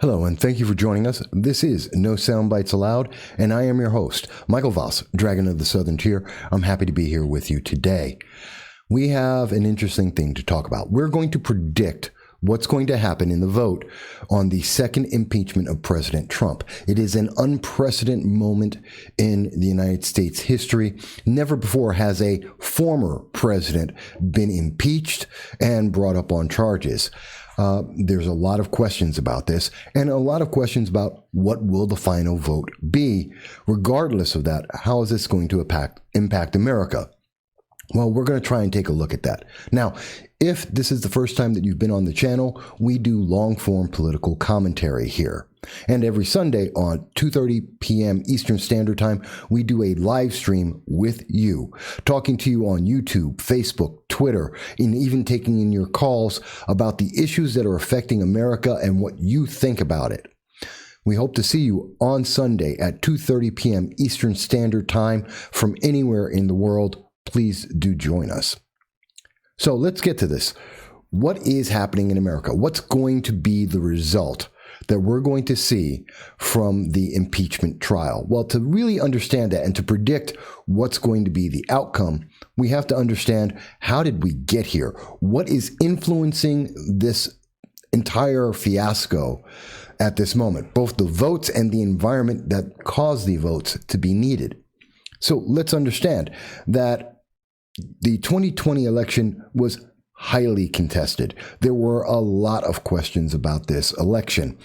Hello, and thank you for joining us. This is No Soundbites Allowed, and I am your host, Michael Voss, Dragon of the Southern Tier. I'm happy to be here with you today. We have an interesting thing to talk about. We're going to predict what's going to happen in the vote on the second impeachment of President Trump. It is an unprecedented moment in the United States history. Never before has a former president been impeached and brought up on charges. There's a lot of questions about this and a lot of questions about what will the final vote be. Regardless of that, how is this going to impact America? Well, we're going to try and take a look at that. Now, if this is the first time that you've been on the channel, we do long-form political commentary here. And every Sunday on 2:30 p.m. Eastern Standard Time, we do a live stream with you, talking to you on YouTube, Facebook, Twitter, and even taking in your calls about the issues that are affecting America and what you think about it. We hope to see you on Sunday at 2:30 p.m. Eastern Standard Time from anywhere in the world. Please do join us. So let's get to this. What is happening in America? What's going to be the result that we're going to see from the impeachment trial? Well, to really understand that and to predict what's going to be the outcome, we have to understand, how did we get here? What is influencing this entire fiasco at this moment? Both the votes and the environment that caused the votes to be needed. So let's understand that the 2020 election was highly contested. There were a lot of questions about this election.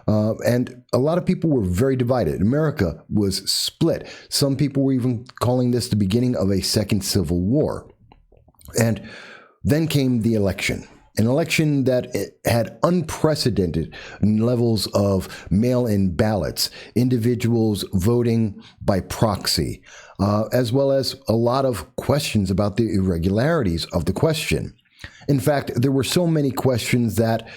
And a lot of people were very divided. America was split. Some people were even calling this the beginning of a second civil war. And then came the election. An election that had unprecedented levels of mail-in ballots, individuals voting by proxy, as well as a lot of questions about the irregularities of the question. In fact, there were so many questions that,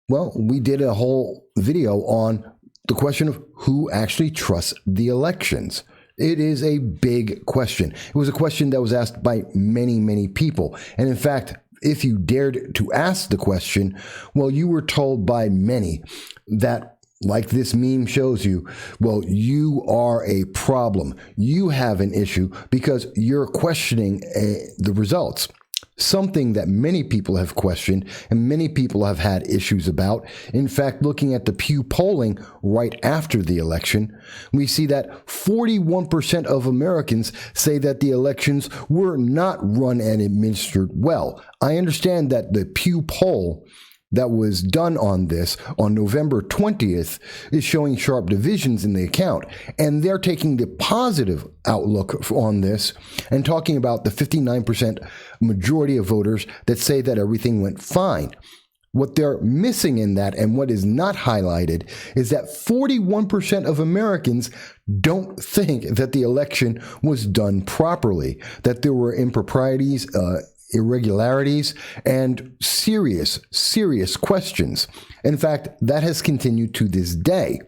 well, we did a whole video on the question of who actually trusts the elections. It is a big question. It was a question that was asked by many, many people. And in fact, if you dared to ask the question, well, you were told by many that, like this meme shows you, well, you are a problem. You have an issue because you're questioning the results. Something that many people have questioned and many people have had issues about. In fact, looking at the Pew polling right after the election, we see that 41% of Americans say that the elections were not run and administered well. I understand that the Pew poll that was done on this on November 20th is showing sharp divisions in the account. And they're taking the positive outlook on this and talking about the 59% majority of voters that say that everything went fine. What they're missing in that, and what is not highlighted, is that 41% of Americans don't think that the election was done properly, that there were improprieties, irregularities, and serious questions. In fact, that has continued to this day,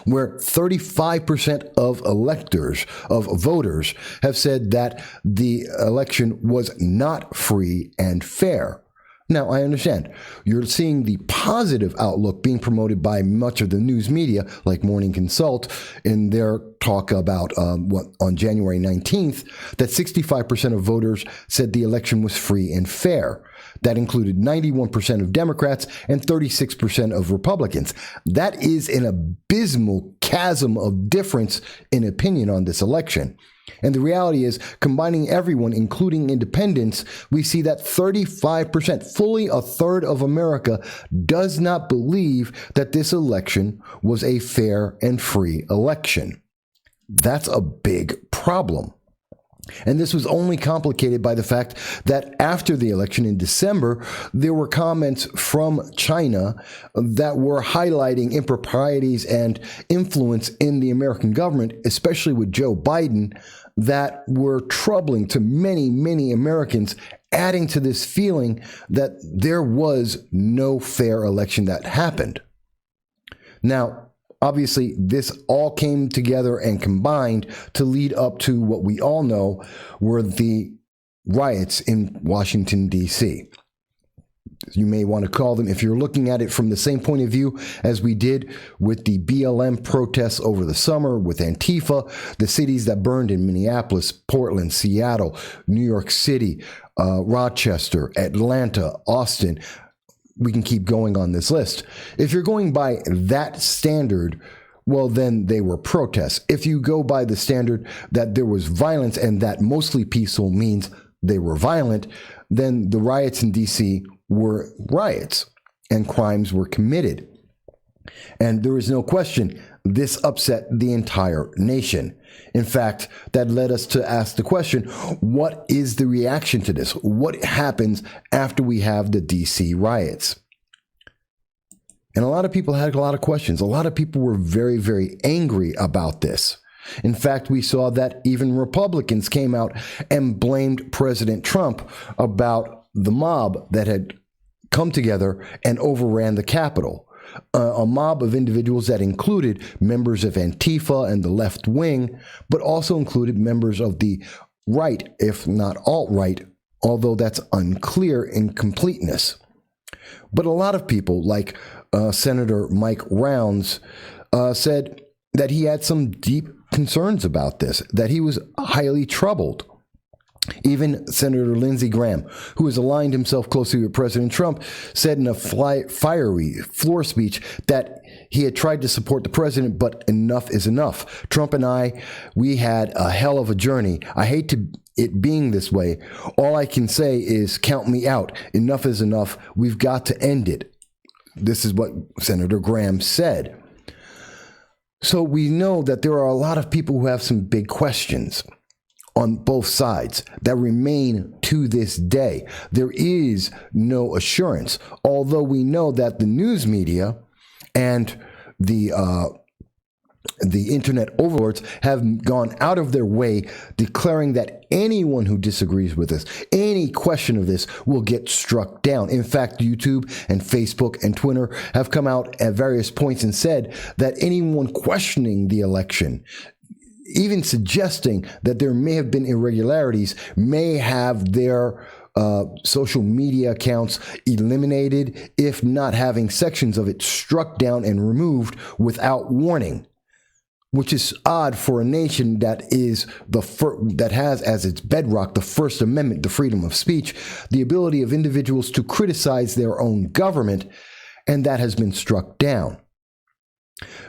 where 35% of electors, of voters, have said that the election was not free and fair. Now, I understand you're seeing the positive outlook being promoted by much of the news media, like Morning Consult, in their talk about on January 19th, that 65% of voters said the election was free and fair. That included 91% of Democrats and 36% of Republicans. That is an abysmal chasm of difference in opinion on this election. And the reality is, combining everyone, including independents, we see that 35%, fully a third of America, does not believe that this election was a fair and free election. That's a big problem. And this was only complicated by the fact that after the election in December, there were comments from China that were highlighting improprieties and influence in the American government, especially with Joe Biden, that were troubling to many, many Americans, adding to this feeling that there was no fair election that happened. Now, obviously, this all came together and combined to lead up to what we all know were the riots in Washington, D.C. you may want to call them, if you're looking at it from the same point of view as we did with the BLM protests over the summer with Antifa, the cities that burned in Minneapolis, Portland, Seattle, New York City, Rochester, Atlanta, Austin. We can keep going on this list. If you're going by that standard, well, then they were protests. If you go by the standard that there was violence and that mostly peaceful means they were violent, then the riots in D.C. were riots and crimes were committed. And there is no question this upset the entire nation. In fact, that led us to ask the question, what is the reaction to this? What happens after we have the D.C. riots? And a lot of people had a lot of questions. A lot of people were very, very angry about this. In fact, we saw that even Republicans came out and blamed President Trump about the mob that had come together and overran the Capitol. A mob of individuals that included members of Antifa and the left wing, but also included members of the right, if not alt-right, although that's unclear in completeness. But a lot of people, like Senator Mike Rounds, said that he had some deep concerns about this, that he was highly troubled. Even Senator Lindsey Graham, who has aligned himself closely with President Trump, said in a fiery floor speech that he had tried to support the president, but enough is enough. Trump and I, we had a hell of a journey. I hate it being this way. All I can say is count me out. Enough is enough. We've got to end it. This is what Senator Graham said. So we know that there are a lot of people who have some big questions on both sides that remain to this day. There is no assurance, although we know that the news media and the internet overlords have gone out of their way declaring that anyone who disagrees with this, any question of this, will get struck down. In fact, YouTube and Facebook and Twitter have come out at various points and said that anyone questioning the election, even suggesting that there may have been irregularities, may have their social media accounts eliminated, if not having sections of it struck down and removed without warning, which is odd for a nation that is that has as its bedrock the First Amendment, the freedom of speech, the ability of individuals to criticize their own government, and that has been struck down.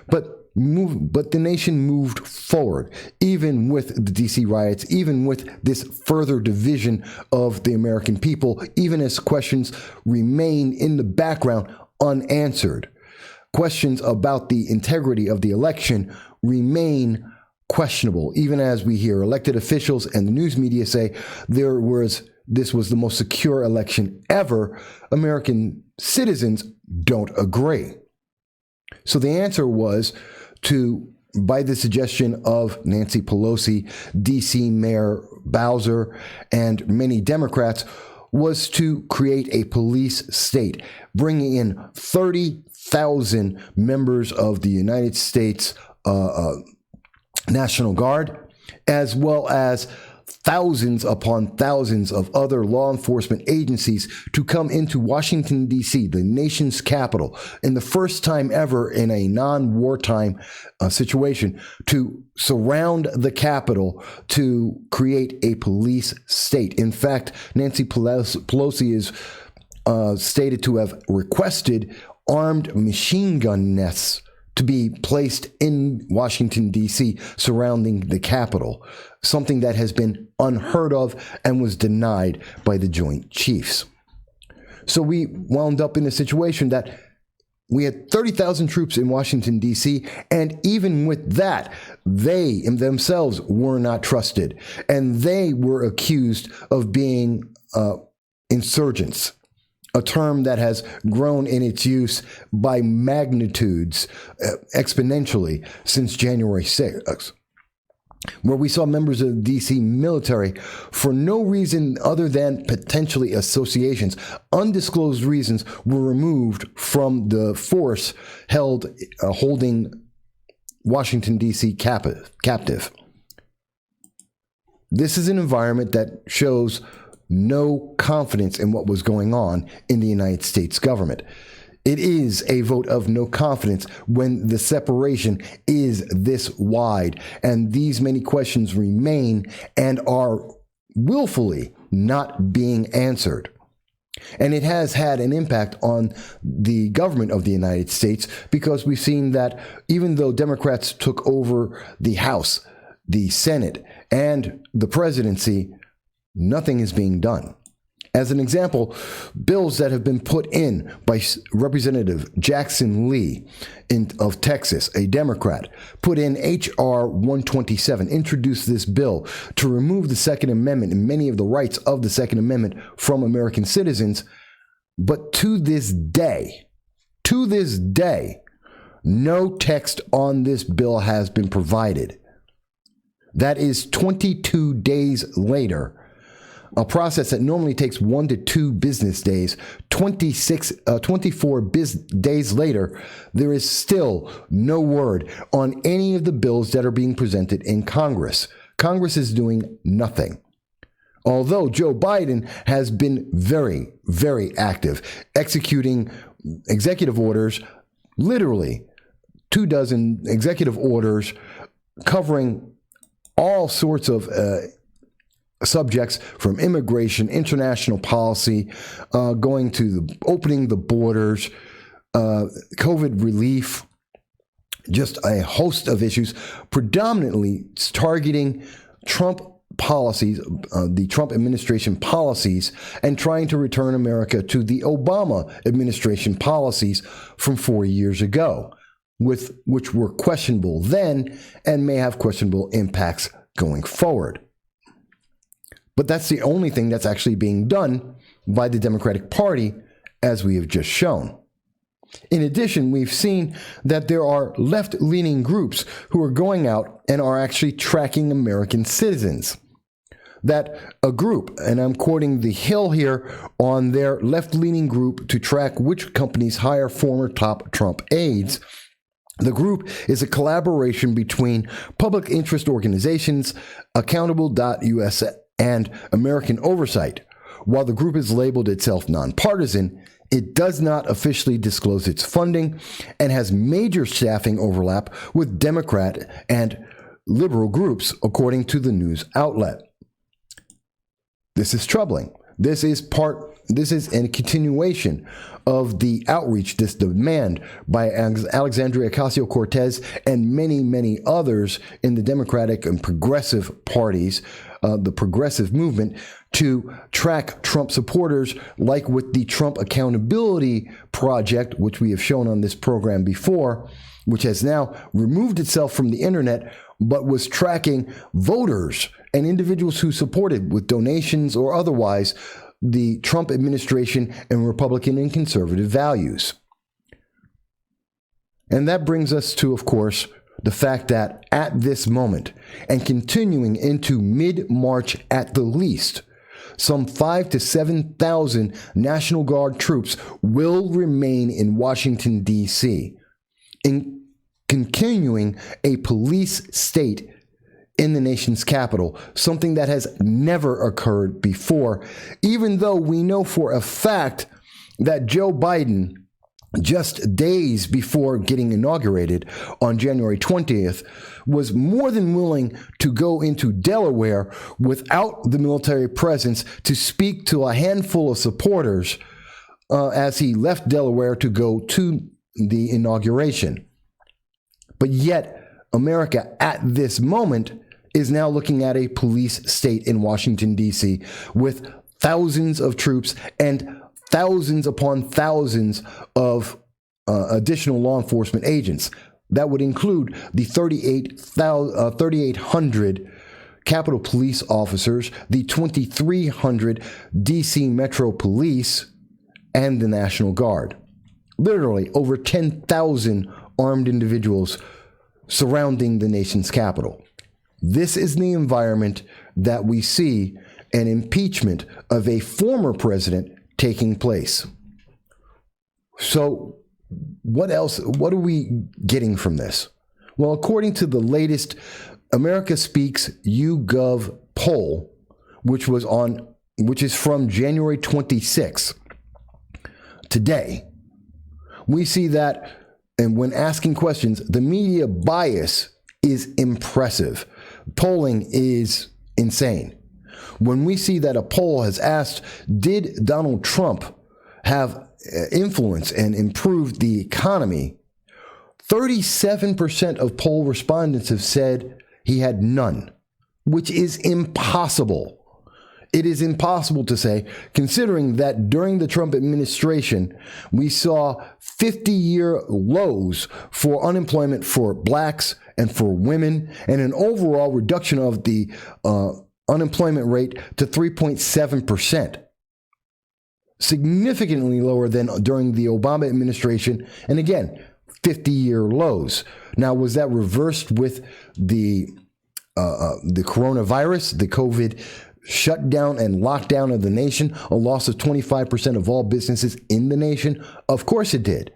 But the nation moved forward, even with the DC riots, even with this further division of the American people, even as questions remain in the background unanswered. Questions about the integrity of the election remain questionable, even as we hear elected officials and the news media say this was the most secure election ever. American citizens don't agree. So the answer was by the suggestion of Nancy Pelosi, D.C. Mayor Bowser, and many Democrats, was to create a police state, bringing in 30,000 members of the United States National Guard, as well as thousands upon thousands of other law enforcement agencies to come into Washington, D.C., the nation's capital, in the first time ever in a non-wartime situation, to surround the Capitol to create a police state. In fact, Nancy Pelosi is stated to have requested armed machine gun nests to be placed in Washington, D.C., surrounding the Capitol, something that has been unheard of and was denied by the Joint Chiefs. So we wound up in a situation that we had 30,000 troops in Washington, D.C., and even with that, they themselves were not trusted, and they were accused of being insurgents, a term that has grown in its use by magnitudes exponentially since January 6th, where we saw members of the D.C. military, for no reason other than potentially associations, undisclosed reasons, were removed from the force holding Washington, D.C. captive. This is an environment that shows no confidence in what was going on in the United States government. It is a vote of no confidence when the separation is this wide and these many questions remain and are willfully not being answered. And it has had an impact on the government of the United States, because we've seen that even though Democrats took over the House, the Senate, and the presidency, nothing is being done. As an example, bills that have been put in by Representative Jackson Lee of Texas, a Democrat, put in H.R. 127, introduced this bill to remove the Second Amendment and many of the rights of the Second Amendment from American citizens. But to this day, no text on this bill has been provided. That is 22 days later. A process that normally takes 1 to 2 business days, 24 days later, there is still no word on any of the bills that are being presented in Congress. Congress is doing nothing. Although Joe Biden has been very, very active, executing executive orders, literally 24 executive orders covering all sorts of subjects, from immigration, international policy, going to opening the borders, COVID relief, just a host of issues, predominantly targeting Trump policies, the Trump administration policies, and trying to return America to the Obama administration policies from 4 years ago, which were questionable then and may have questionable impacts going forward. But that's the only thing that's actually being done by the Democratic Party, as we have just shown. In addition, we've seen that there are left-leaning groups who are going out and are actually tracking American citizens. That a group, and I'm quoting The Hill here, on their left-leaning group to track which companies hire former top Trump aides. The group is a collaboration between public interest organizations, Accountable.us, and American Oversight. While the group has labeled itself nonpartisan, it does not officially disclose its funding and has major staffing overlap with Democrat and liberal groups, according to the news outlet. This is troubling. This is a continuation of the outreach, this demand by Alexandria Ocasio-Cortez and many, many others in the Democratic and progressive parties, the progressive movement, to track Trump supporters, like with the Trump Accountability Project, which we have shown on this program before, which has now removed itself from the internet, but was tracking voters and individuals who supported, with donations or otherwise, the Trump administration and Republican and conservative values. And that brings us to, of course, the fact that at this moment, and continuing into mid-March at the least, some 5,000 to 7,000 National Guard troops will remain in Washington, D.C., in continuing a police state in the nation's capital, something that has never occurred before, even though we know for a fact that Joe Biden, just days before getting inaugurated on January 20th, was more than willing to go into Delaware without the military presence to speak to a handful of supporters as he left Delaware to go to the inauguration. But yet, America at this moment is now looking at a police state in Washington, D.C., with thousands of troops and thousands upon thousands of additional law enforcement agents. That would include the 3,800 Capitol Police officers, the 2,300 D.C. Metro Police, and the National Guard. Literally over 10,000 armed individuals surrounding the nation's capital. This is the environment that we see an impeachment of a former president taking place. So what else? What are we getting from this? Well, according to the latest America Speaks YouGov poll, which was on which is from January 26th, today, we see that, and when asking questions, the media bias is impressive. Polling is insane. When we see that a poll has asked, did Donald Trump have influence and improve the economy, 37% of poll respondents have said he had none, which is impossible. It is impossible to say, considering that during the Trump administration, we saw 50-year lows for unemployment for blacks and for women, and an overall reduction of the unemployment rate to 3.7%. Significantly lower than during the Obama administration, and again, 50-year lows. Now, was that reversed with the coronavirus, the COVID shutdown and lockdown of the nation, a loss of 25% of all businesses in the nation? Of course it did.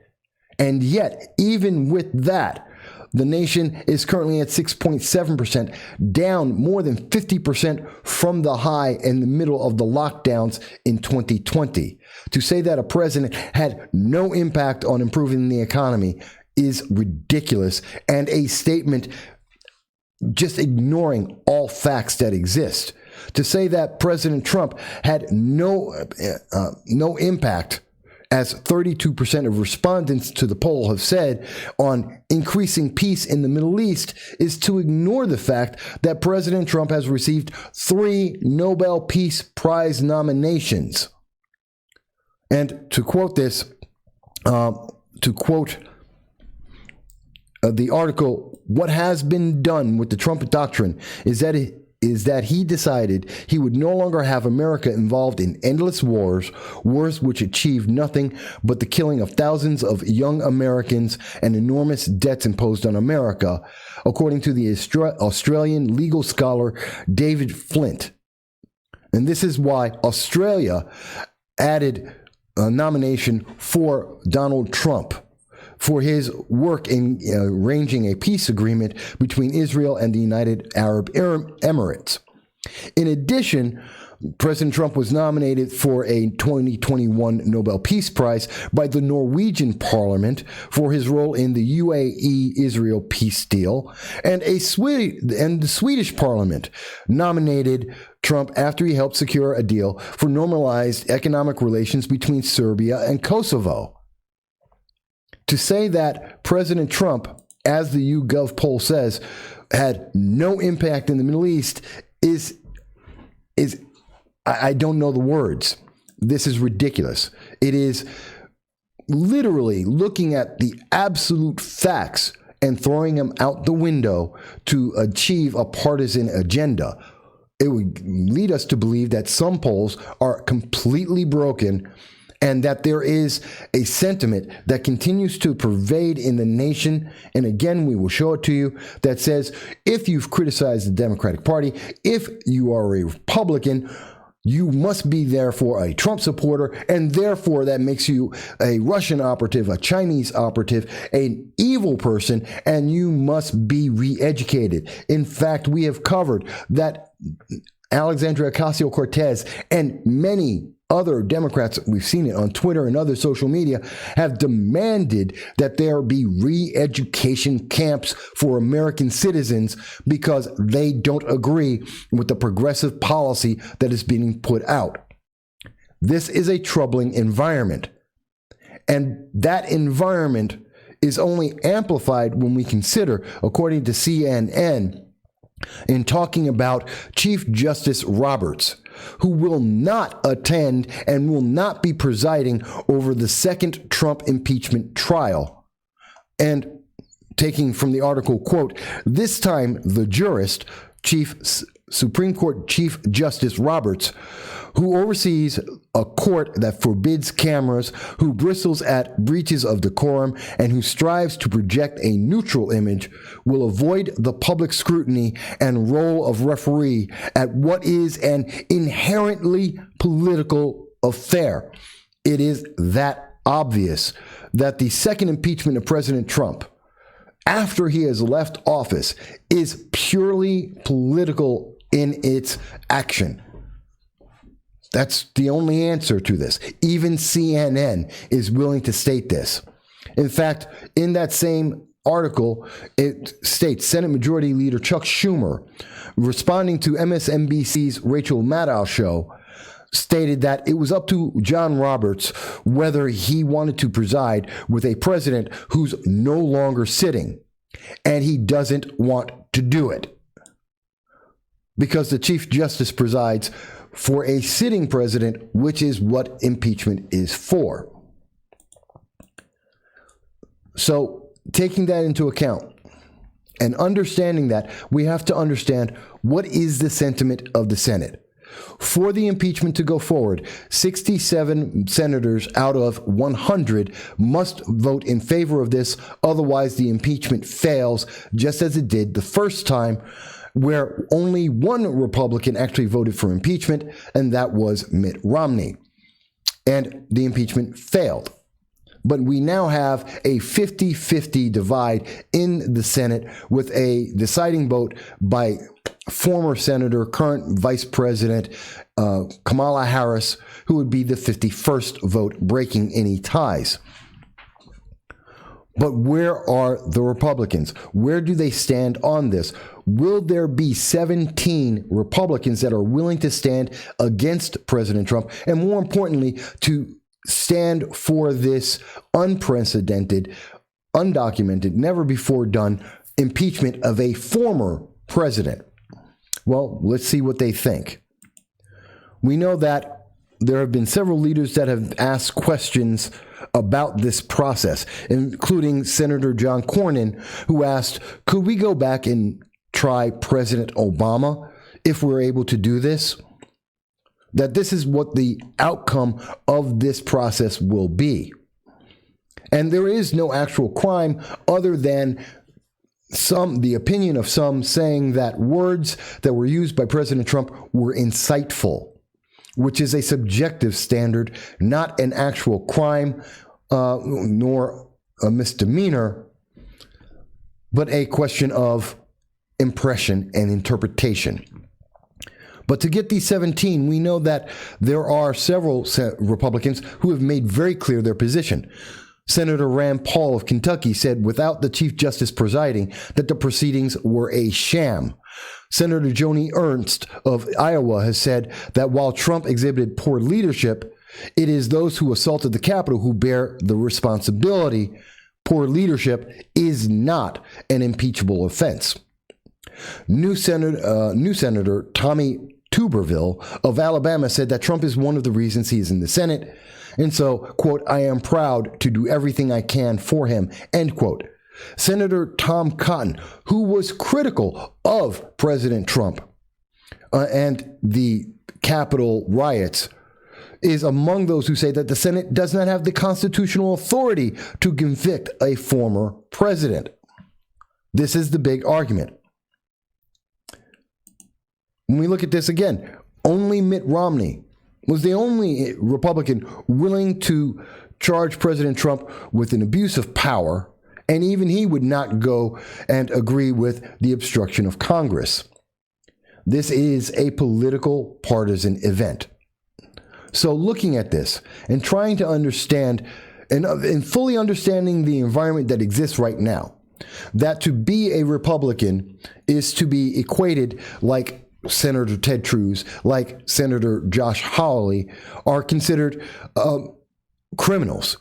And yet, even with that, the nation is currently at 6.7%, down more than 50% from the high in the middle of the lockdowns in 2020. To say that a president had no impact on improving the economy is ridiculous, and a statement just ignoring all facts that exist. To say that President Trump had no impact, as 32% of respondents to the poll have said, on increasing peace in the Middle East, is to ignore the fact that President Trump has received 3 Nobel Peace Prize nominations. And to quote this, the article, what has been done with the Trump doctrine is that he decided he would no longer have America involved in endless wars which achieved nothing but the killing of thousands of young Americans and enormous debts imposed on America, according to the Australian legal scholar David Flint. And this is why Australia added a nomination for Donald Trump for his work in arranging a peace agreement between Israel and the United Arab Emirates. In addition, President Trump was nominated for a 2021 Nobel Peace Prize by the Norwegian Parliament for his role in the UAE-Israel peace deal, and the Swedish Parliament nominated Trump after he helped secure a deal for normalized economic relations between Serbia and Kosovo. To say that President Trump, as the YouGov poll says, had no impact in the Middle East is I don't know the words. This is ridiculous. It is literally looking at the absolute facts and throwing them out the window to achieve a partisan agenda. It would lead us to believe that some polls are completely broken, and that there is a sentiment that continues to pervade in the nation. And again, we will show it to you, that says, if you've criticized the Democratic Party, if you are a Republican, you must be therefore a Trump supporter, and therefore that makes you a Russian operative, a Chinese operative, an evil person, and you must be re-educated. In fact, we have covered that Alexandria Ocasio-Cortez and many other Democrats, we've seen it on Twitter and other social media, have demanded that there be re-education camps for American citizens because they don't agree with the progressive policy that is being put out. This is a troubling environment. And that environment is only amplified when we consider, according to CNN, in talking about Chief Justice Roberts, who will not attend and will not be presiding over the second Trump impeachment trial. And taking from the article, quote, this time the jurist, Supreme Court Chief Justice Roberts, who oversees a court that forbids cameras, who bristles at breaches of decorum, and who strives to project a neutral image, will avoid the public scrutiny and role of referee at what is an inherently political affair. It is that obvious that the second impeachment of President Trump, after he has left office, is purely political in its action. That's the only answer to this. Even CNN is willing to state this. In fact, in that same article, it states Senate Majority Leader Chuck Schumer, responding to MSNBC's Rachel Maddow show, stated that it was up to John Roberts whether he wanted to preside with a president who's no longer sitting, and he doesn't want to do it because the Chief Justice presides for a sitting president, which is what impeachment is for. So, taking that into account and understanding that, we have to understand what is the sentiment of the Senate. For the impeachment to go forward, 67 senators out of 100 must vote in favor of this. Otherwise, the impeachment fails, just as it did the first time, where only one Republican actually voted for impeachment, and that was Mitt Romney. And the impeachment failed. But we now have a 50-50 divide in the Senate with a deciding vote by former Senator, current Vice President Kamala Harris, who would be the 51st vote, breaking any ties. But where are the Republicans? Where do they stand on this? Will there be 17 Republicans that are willing to stand against President Trump? And more importantly, to stand for this unprecedented, undocumented, never before done impeachment of a former president? Well, let's see what they think. We know that there have been several leaders that have asked questions about this process, including Senator John Cornyn, who asked, could we go back and try President Obama if we're able to do this? That this is what the outcome of this process will be. And there is no actual crime other than the opinion of some saying that words that were used by President Trump were insightful, which is a subjective standard, not an actual crime, nor a misdemeanor, but a question of impression and interpretation. But to get these 17, we know that there are several Republicans who have made very clear their position. Senator Rand Paul of Kentucky said without the Chief Justice presiding that the proceedings were a sham. Senator Joni Ernst of Iowa has said that while Trump exhibited poor leadership, it is those who assaulted the Capitol who bear the responsibility. Poor leadership is not an impeachable offense. New Senator Tommy Tuberville of Alabama said that Trump is one of the reasons he is in the Senate. And so, quote, I am proud to do everything I can for him, end quote. Senator Tom Cotton, who was critical of President Trump and the Capitol riots, is among those who say that the Senate does not have the constitutional authority to convict a former president. This is the big argument. When we look at this again, only Mitt Romney was the only Republican willing to charge President Trump with an abuse of power, and even he would not go and agree with the obstruction of Congress. This is a political partisan event. So looking at this and trying to understand and fully understanding the environment that exists right now, that to be a Republican is to be equated like Senator Ted Cruz, like Senator Josh Hawley, are considered criminals,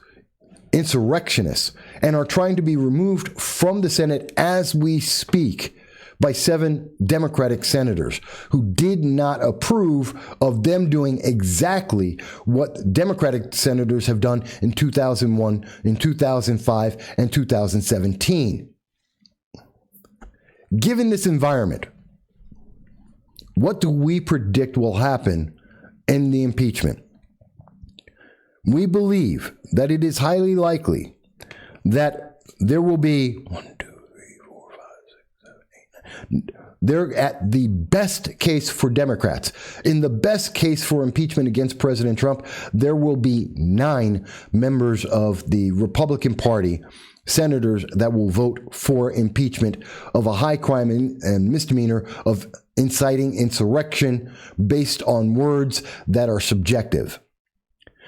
insurrectionists, and are trying to be removed from the Senate as we speak by 7 Democratic senators who did not approve of them doing exactly what Democratic senators have done in 2001, in 2005, and 2017. Given this environment, what do we predict will happen in the impeachment? We believe that it is highly likely that there will be they're at the best case for Democrats. In the best case for impeachment against President Trump, there will be 9 members of the Republican Party, senators, that will vote for impeachment of a high crime and misdemeanor of inciting insurrection based on words that are subjective.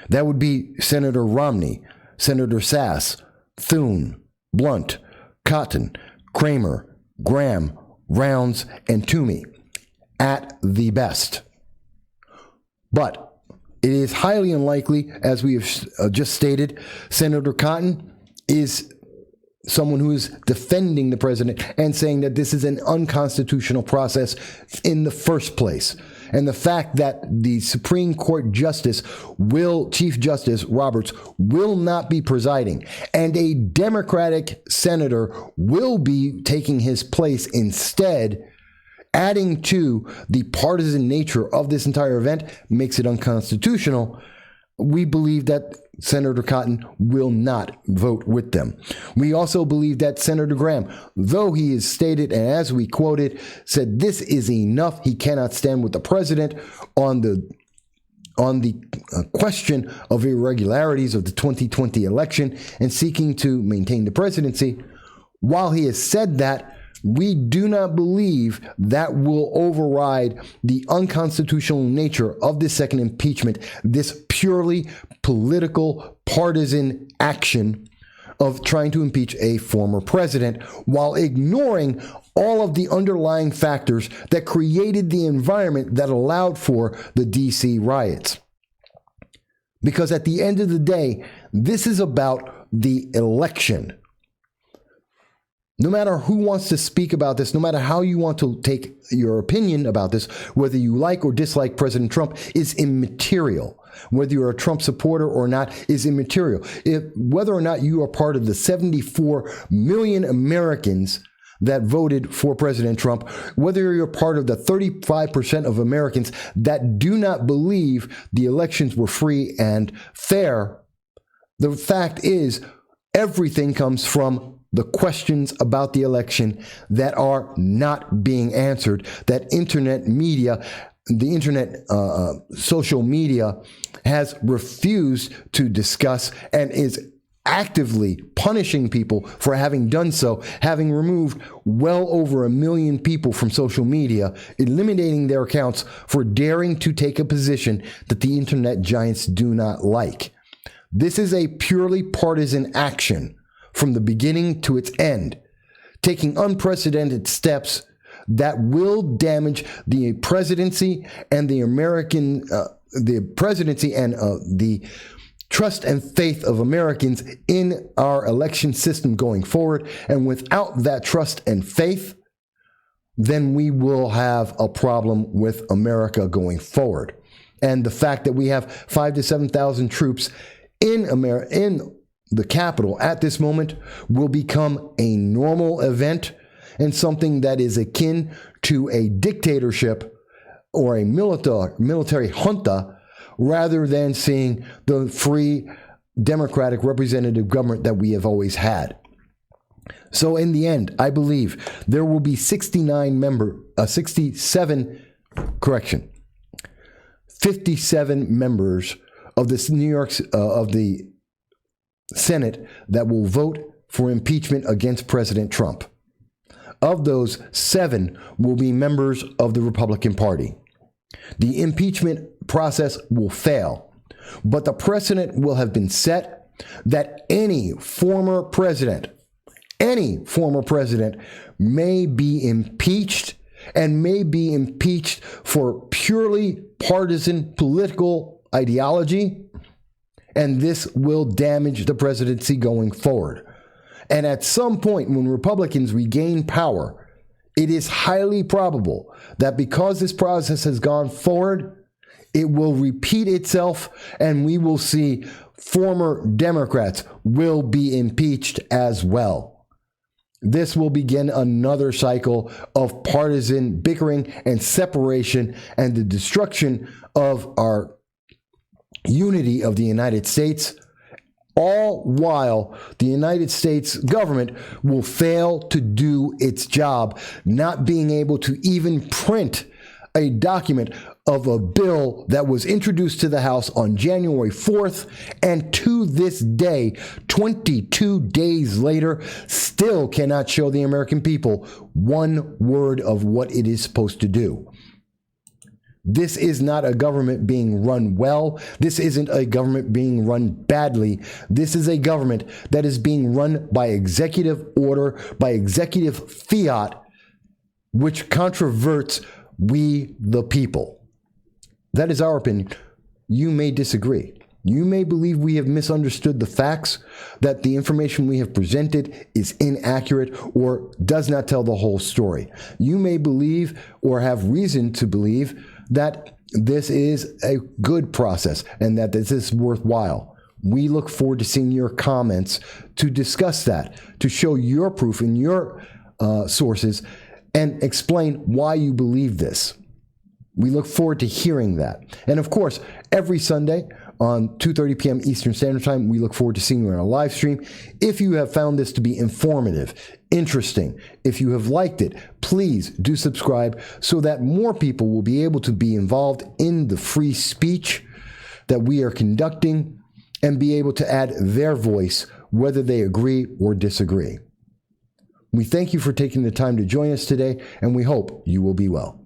That would be Senator Romney, Senator Sass, Thune, Blunt, Cotton, Kramer, Graham, Rounds, and Toomey, at the best. But it is highly unlikely, as we have just stated, Senator Cotton is someone who is defending the president and saying that this is an unconstitutional process in the first place. And the fact that the Supreme Court Chief Justice Roberts, will not be presiding, and a Democratic senator will be taking his place instead, adding to the partisan nature of this entire event, makes it unconstitutional. We believe that Senator Cotton will not vote with them. We also believe that Senator Graham, though he has stated, and as we quoted, said this is enough, he cannot stand with the president on the question of irregularities of the 2020 election and seeking to maintain the presidency. While he has said that, we do not believe that will override the unconstitutional nature of this second impeachment, this purely political, partisan action of trying to impeach a former president, while ignoring all of the underlying factors that created the environment that allowed for the DC riots. Because at the end of the day, this is about the election. No matter who wants to speak about this, no matter how you want to take your opinion about this, whether you like or dislike President Trump, is immaterial. Whether you're a Trump supporter or not is immaterial. Whether or not you are part of the 74 million Americans that voted for President Trump, whether you're part of the 35% of Americans that do not believe the elections were free and fair, the fact is everything comes from the questions about the election that are not being answered, that internet media, the internet, social media has refused to discuss and is actively punishing people for having done so, having removed well over 1 million people from social media, eliminating their accounts for daring to take a position that the internet giants do not like. This is a purely partisan action from the beginning to its end, taking unprecedented steps that will damage the presidency and the trust and faith of Americans in our election system going forward. And without that trust and faith, then we will have a problem with America going forward. And the fact that we have 5,000 to 7,000 troops in the Capitol at this moment will become a normal event and something that is akin to a dictatorship or a military junta, rather than seeing the free democratic representative government that we have always had. So in the end, I believe there will be 57 members of this of the Senate that will vote for impeachment against President Trump. Of those, 7 will be members of the Republican Party. The impeachment process will fail, but the precedent will have been set that any former president may be impeached, and may be impeached for purely partisan political ideology, and this will damage the presidency going forward. And at some point when Republicans regain power, it is highly probable that because this process has gone forward, it will repeat itself, and we will see former Democrats will be impeached as well. This will begin another cycle of partisan bickering and separation and the destruction of our unity of the United States, all while the United States government will fail to do its job, not being able to even print a document of a bill that was introduced to the House on January 4th, and to this day, 22 days later, still cannot show the American people one word of what it is supposed to do. This is not a government being run well. This isn't a government being run badly. This is a government that is being run by executive order, by executive fiat, which controverts we the people. That is our opinion. You may disagree. You may believe we have misunderstood the facts, that the information we have presented is inaccurate or does not tell the whole story. You may believe or have reason to believe that this is a good process and that this is worthwhile. We look forward to seeing your comments to discuss that, to show your proof and your sources and explain why you believe this. We look forward to hearing that. And of course, every Sunday on 2:30 p.m. Eastern Standard Time, we look forward to seeing you on a live stream. If you have found this to be informative, interesting, if you have liked it, please do subscribe so that more people will be able to be involved in the free speech that we are conducting and be able to add their voice, whether they agree or disagree. We thank you for taking the time to join us today, and we hope you will be well.